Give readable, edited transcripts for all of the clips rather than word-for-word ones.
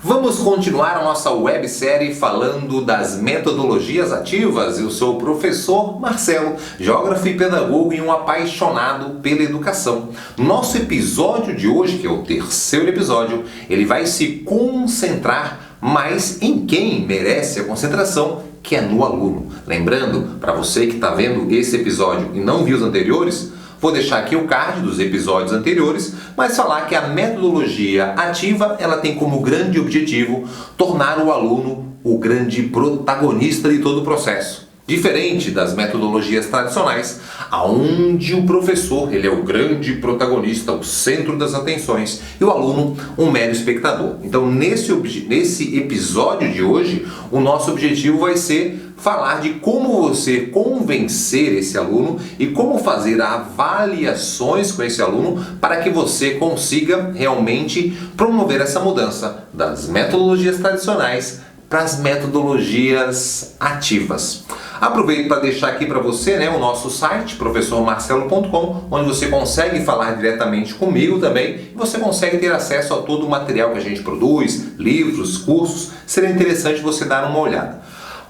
Vamos continuar a nossa websérie falando das metodologias ativas. Eu sou o professor Marcelo, geógrafo e pedagogo e um apaixonado pela educação. Nosso episódio de hoje, que é o terceiro episódio, ele vai se concentrar mais em quem merece a concentração, que é no aluno. Lembrando, para você que está vendo esse episódio e não viu os anteriores, vou deixar aqui o card dos episódios anteriores, mas falar que a metodologia ativa, ela tem como grande objetivo tornar o aluno o grande protagonista de todo o processo. Diferente das metodologias tradicionais, onde o professor ele é o grande protagonista, o centro das atenções, e o aluno um mero espectador. Então, nesse episódio de hoje, o nosso objetivo vai ser falar de como você convencer esse aluno e como fazer avaliações com esse aluno para que você consiga realmente promover essa mudança das metodologias tradicionais para as metodologias ativas. Aproveito para deixar aqui para você o nosso site, professormarcelo.com, onde você consegue falar diretamente comigo também e você consegue ter acesso a todo o material que a gente produz, livros, cursos. Seria interessante você dar uma olhada.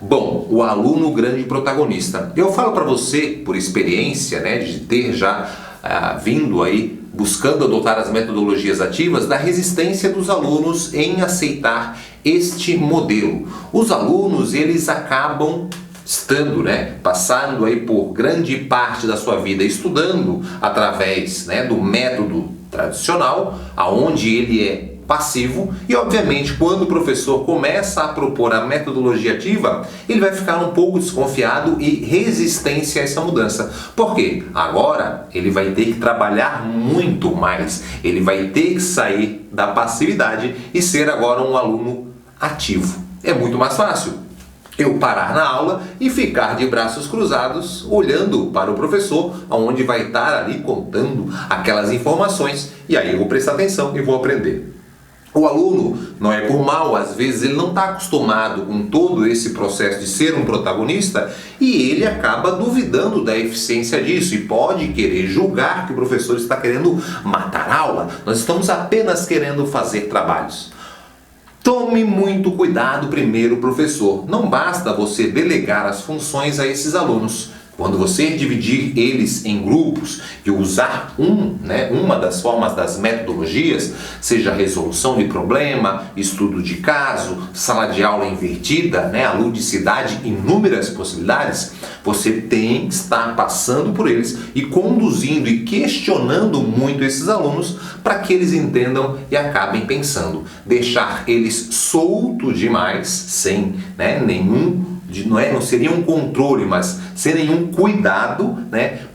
Bom, o aluno grande protagonista. Eu falo para você, por experiência, de ter já vindo aí buscando adotar as metodologias ativas, da resistência dos alunos em aceitar este modelo. Os alunos, eles acabam estando, passando aí por grande parte da sua vida estudando através do método tradicional, aonde ele é passivo, e obviamente quando o professor começa a propor a metodologia ativa, ele vai ficar um pouco desconfiado e resistência a essa mudança. Por quê? Agora ele vai ter que trabalhar muito mais, ele vai ter que sair da passividade e ser agora um aluno ativo. É muito mais fácil eu parar na aula e ficar de braços cruzados olhando para o professor, onde vai estar ali contando aquelas informações, e aí eu vou prestar atenção e vou aprender. O aluno, não é por mal, às vezes ele não está acostumado com todo esse processo de ser um protagonista e ele acaba duvidando da eficiência disso e pode querer julgar que o professor está querendo matar a aula. Nós estamos apenas querendo fazer trabalhos. Tome muito cuidado primeiro, professor. Não basta você delegar as funções a esses alunos. Quando você dividir eles em grupos e usar uma das formas das metodologias, seja resolução de problema, estudo de caso, sala de aula invertida, a ludicidade, inúmeras possibilidades, você tem que estar passando por eles e conduzindo e questionando muito esses alunos para que eles entendam e acabem pensando. Deixar eles soltos demais, sem não seria um controle, mas sem nenhum cuidado,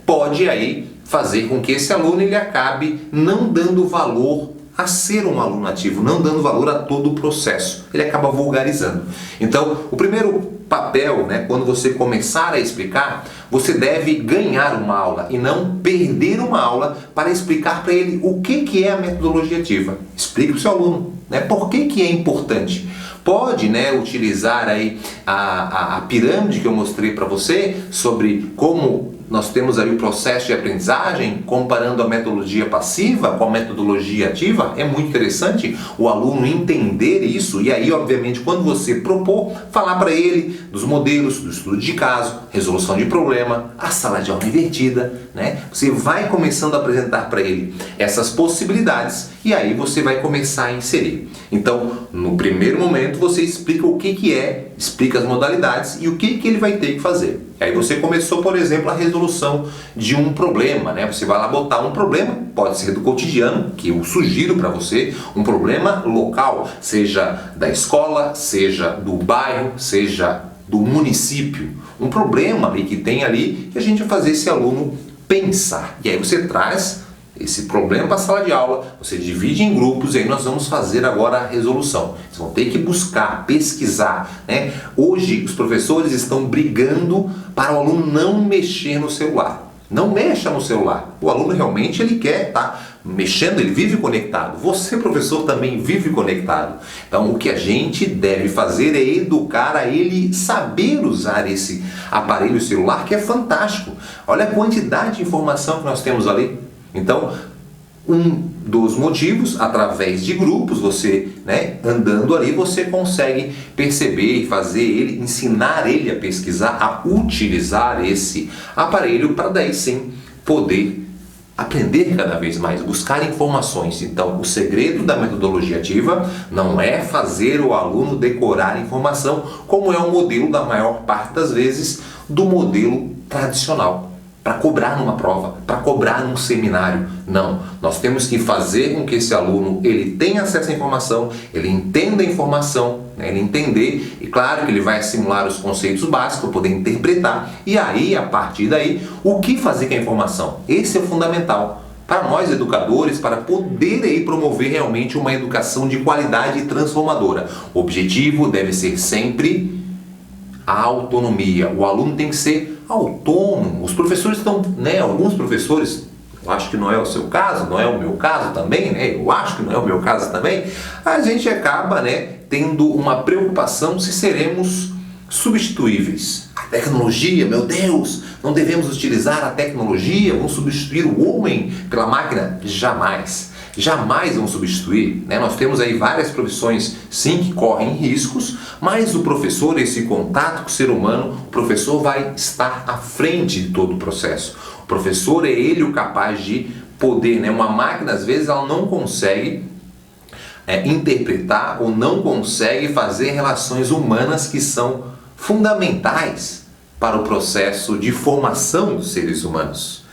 pode aí fazer com que esse aluno ele acabe não dando valor a ser um aluno ativo, não dando valor a todo o processo. Ele acaba vulgarizando. Então, o primeiro papel, quando você começar a explicar, você deve ganhar uma aula e não perder uma aula para explicar para ele o que é a metodologia ativa. Explique para o seu aluno, por que é importante. Pode utilizar aí a pirâmide que eu mostrei para você sobre como nós temos aí o processo de aprendizagem, comparando a metodologia passiva com a metodologia ativa. É muito interessante o aluno entender isso e aí, obviamente, quando você propor, falar para ele dos modelos, do estudo de caso, resolução de problema, a sala de aula invertida, Você vai começando a apresentar para ele essas possibilidades e aí você vai começar a inserir. Então, no primeiro momento, você explica o que é, explica as modalidades e o que ele vai ter que fazer. Aí você começou, por exemplo, a resolução de um problema, Você vai lá botar um problema, pode ser do cotidiano, que eu sugiro para você, um problema local, seja da escola, seja do bairro, seja do município. Um problema ali que tem ali que a gente vai fazer esse aluno pensar. E aí você traz esse problema para a sala de aula, você divide em grupos e aí nós vamos fazer agora a resolução. Vocês vão ter que buscar, pesquisar, Hoje os professores estão brigando para o aluno não mexer no celular. Não mexa no celular. O aluno realmente ele quer estar mexendo, ele vive conectado. Você, professor, também vive conectado. Então o que a gente deve fazer é educar a ele saber usar esse aparelho celular, que é fantástico. Olha a quantidade de informação que nós temos ali. Então, um dos motivos, através de grupos, você, andando ali, você consegue perceber e fazer ele, ensinar ele a pesquisar, a utilizar esse aparelho para daí sim poder aprender cada vez mais, buscar informações. Então, o segredo da metodologia ativa não é fazer o aluno decorar informação, como é o modelo da maior parte das vezes do modelo tradicional, para cobrar numa prova, para cobrar num seminário. Não, nós temos que fazer com que esse aluno ele tenha acesso à informação, ele entenda a informação, ele entender, e claro que ele vai simular os conceitos básicos para poder interpretar, e aí, a partir daí, o que fazer com a informação? Esse é o fundamental para nós educadores, para poder aí promover realmente uma educação de qualidade e transformadora. O objetivo deve ser sempre a autonomia. O aluno tem que ser autônomo. Os professores estão, alguns professores, eu acho que não é o seu caso, não é o meu caso também, eu acho que não é o meu caso também, a gente acaba, tendo uma preocupação se seremos substituíveis. A tecnologia, meu Deus, não devemos utilizar a tecnologia, vamos substituir o homem pela máquina? Jamais. Jamais vão substituir, Nós temos aí várias profissões, sim, que correm riscos, mas o professor, esse contato com o ser humano, o professor vai estar à frente de todo o processo. O professor é ele o capaz de poder, Uma máquina, às vezes, ela não consegue interpretar ou não consegue fazer relações humanas que são fundamentais para o processo de formação dos seres humanos.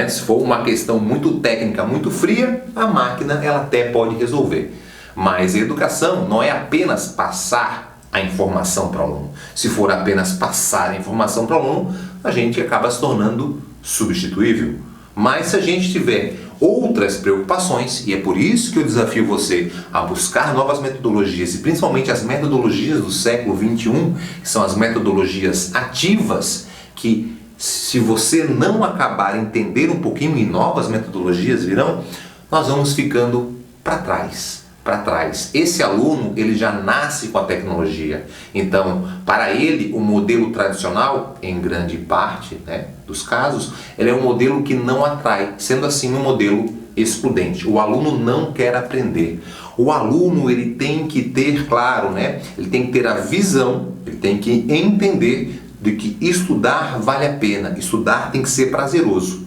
Se for uma questão muito técnica, muito fria, a máquina ela até pode resolver. Mas a educação não é apenas passar a informação para o aluno. Se for apenas passar a informação para o aluno, a gente acaba se tornando substituível. Mas se a gente tiver outras preocupações, e é por isso que eu desafio você a buscar novas metodologias, e principalmente as metodologias do século XXI, que são as metodologias ativas, que se você não acabar entender um pouquinho, e novas metodologias virão, nós vamos ficando para trás. Esse aluno, ele já nasce com a tecnologia. Então, para ele, o modelo tradicional, em grande parte dos casos, ele é um modelo que não atrai, sendo assim um modelo excludente. O aluno não quer aprender. O aluno, ele tem que ter, claro, ele tem que ter a visão, ele tem que entender de que estudar vale a pena, estudar tem que ser prazeroso.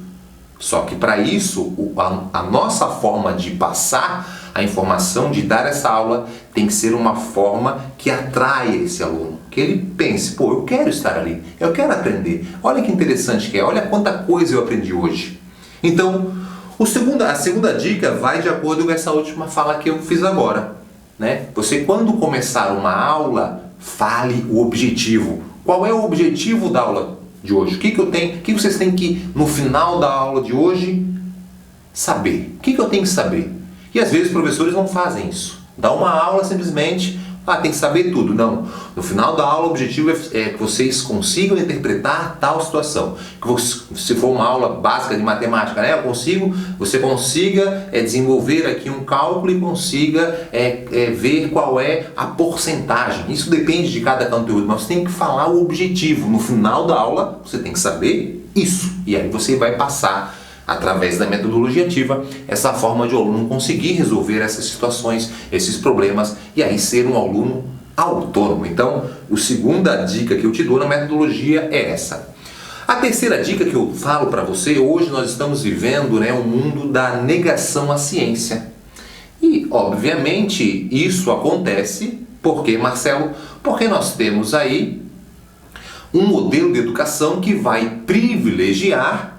Só que para isso, a nossa forma de passar a informação, de dar essa aula, tem que ser uma forma que atraia esse aluno. Que ele pense, eu quero estar ali, eu quero aprender. Olha que interessante que é, olha quanta coisa eu aprendi hoje. Então, a segunda dica vai de acordo com essa última fala que eu fiz agora. Você, quando começar uma aula, fale o objetivo. Qual é o objetivo da aula de hoje? O que vocês têm que, no final da aula de hoje, saber? O que eu tenho que saber? E às vezes os professores não fazem isso. Dá uma aula simplesmente, tem que saber tudo. Não. No final da aula o objetivo é que vocês consigam interpretar tal situação. Se for uma aula básica de matemática, você consiga desenvolver aqui um cálculo e consiga ver qual é a porcentagem. Isso depende de cada conteúdo, mas você tem que falar o objetivo. No final da aula você tem que saber isso. E aí você vai passar, através da metodologia ativa, essa forma de o aluno conseguir resolver essas situações, esses problemas, e aí ser um aluno autônomo. Então, a segunda dica que eu te dou na metodologia é essa. A terceira dica que eu falo para você, hoje nós estamos vivendo um mundo da negação à ciência. E, obviamente, isso acontece porque, Marcelo, porque nós temos aí um modelo de educação que vai privilegiar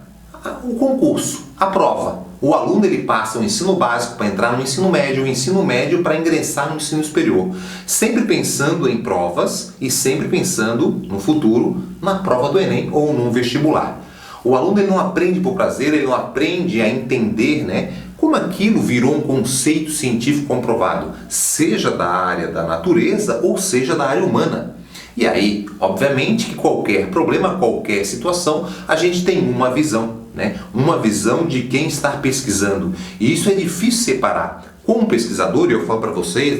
o concurso, a prova. O aluno ele passa o ensino básico para entrar no ensino médio, o ensino médio para ingressar no ensino superior. Sempre pensando em provas e sempre pensando no futuro, na prova do Enem ou num vestibular. O aluno ele não aprende por prazer, ele não aprende a entender como aquilo virou um conceito científico comprovado, seja da área da natureza ou seja da área humana. E aí, obviamente que qualquer problema, qualquer situação, a gente tem uma visão. Uma visão de quem está pesquisando. E isso é difícil separar. Como pesquisador, eu falo para vocês,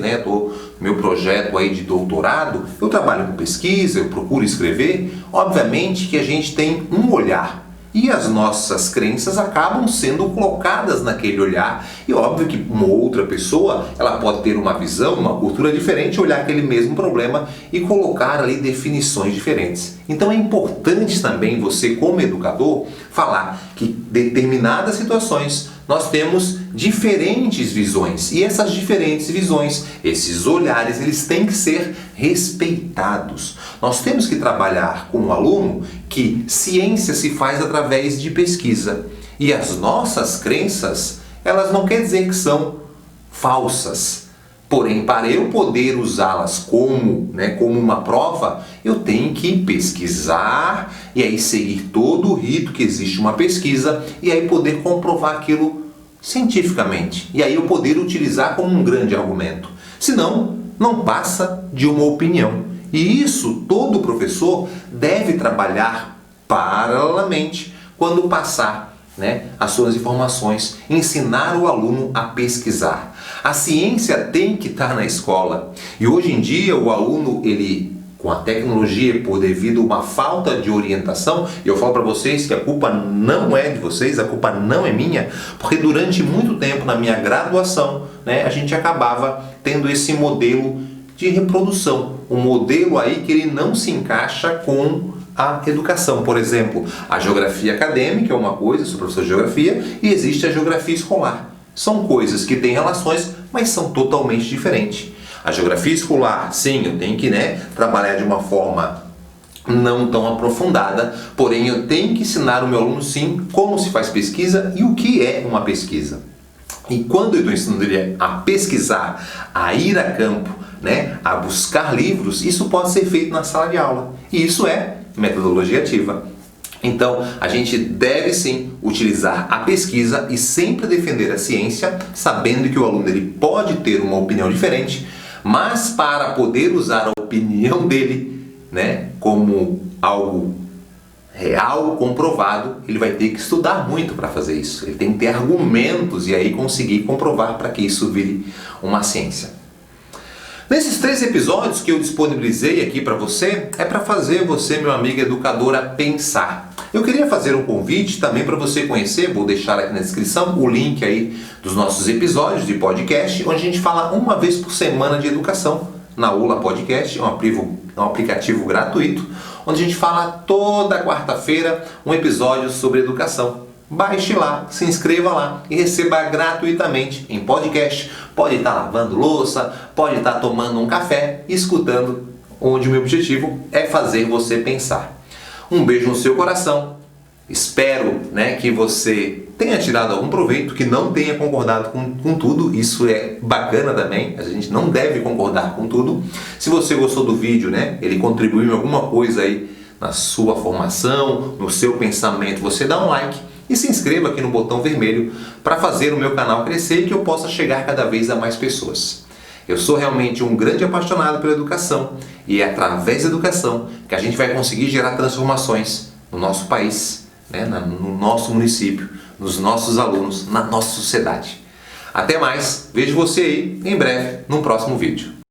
meu projeto aí de doutorado, eu trabalho com pesquisa, eu procuro escrever. Obviamente que a gente tem um olhar. E as nossas crenças acabam sendo colocadas naquele olhar. E óbvio que uma outra pessoa, ela pode ter uma visão, uma cultura diferente, olhar aquele mesmo problema e colocar ali definições diferentes. Então é importante também você, como educador, falar que em determinadas situações nós temos diferentes visões. E essas diferentes visões, esses olhares, eles têm que ser respeitados. Nós temos que trabalhar com o aluno que ciência se faz através de pesquisa. E as nossas crenças, elas não quer dizer que são falsas. Porém, para eu poder usá-las como uma prova, eu tenho que pesquisar e aí seguir todo o rito que existe uma pesquisa e aí poder comprovar aquilo cientificamente. E aí eu poder utilizar como um grande argumento. Senão, não passa de uma opinião. E isso todo professor deve trabalhar paralelamente quando passar as suas informações, ensinar o aluno a pesquisar. A ciência tem que estar na escola. E hoje em dia o aluno, com a tecnologia, por devido a uma falta de orientação, e eu falo para vocês que a culpa não é de vocês, a culpa não é minha, porque durante muito tempo na minha graduação, a gente acabava tendo esse modelo de reprodução, um modelo aí que ele não se encaixa com a educação. Por exemplo, a geografia acadêmica é uma coisa, sou professor de geografia, e existe a geografia escolar. São coisas que têm relações, mas são totalmente diferentes. A geografia escolar, sim, eu tenho que trabalhar de uma forma não tão aprofundada, porém eu tenho que ensinar o meu aluno, sim, como se faz pesquisa e o que é uma pesquisa. E quando eu estou ensinando ele a pesquisar, a ir a campo, a buscar livros, isso pode ser feito na sala de aula. E isso é metodologia ativa. Então, a gente deve sim utilizar a pesquisa e sempre defender a ciência, sabendo que o aluno ele pode ter uma opinião diferente, mas para poder usar a opinião dele, como algo real, comprovado, ele vai ter que estudar muito para fazer isso. Ele tem que ter argumentos e aí conseguir comprovar para que isso vire uma ciência. Nesses 3 episódios que eu disponibilizei aqui para você, é para fazer você, meu amigo educador, a pensar. Eu queria fazer um convite também para você conhecer, vou deixar aqui na descrição o link aí dos nossos episódios de podcast, onde a gente fala uma vez por semana de educação na ULA Podcast, é um aplicativo gratuito, onde a gente fala toda quarta-feira um episódio sobre educação. Baixe lá, se inscreva lá e receba gratuitamente em podcast. Pode estar lavando louça, pode estar tomando um café, escutando, onde o meu objetivo é fazer você pensar. Um beijo no seu coração. Espero que você tenha tirado algum proveito, que não tenha concordado com tudo. Isso é bacana também, a gente não deve concordar com tudo. Se você gostou do vídeo, ele contribuiu em alguma coisa aí na sua formação, no seu pensamento, você dá um like. E se inscreva aqui no botão vermelho para fazer o meu canal crescer e que eu possa chegar cada vez a mais pessoas. Eu sou realmente um grande apaixonado pela educação e é através da educação que a gente vai conseguir gerar transformações no nosso país, no nosso município, nos nossos alunos, na nossa sociedade. Até mais, vejo você aí em breve no próximo vídeo.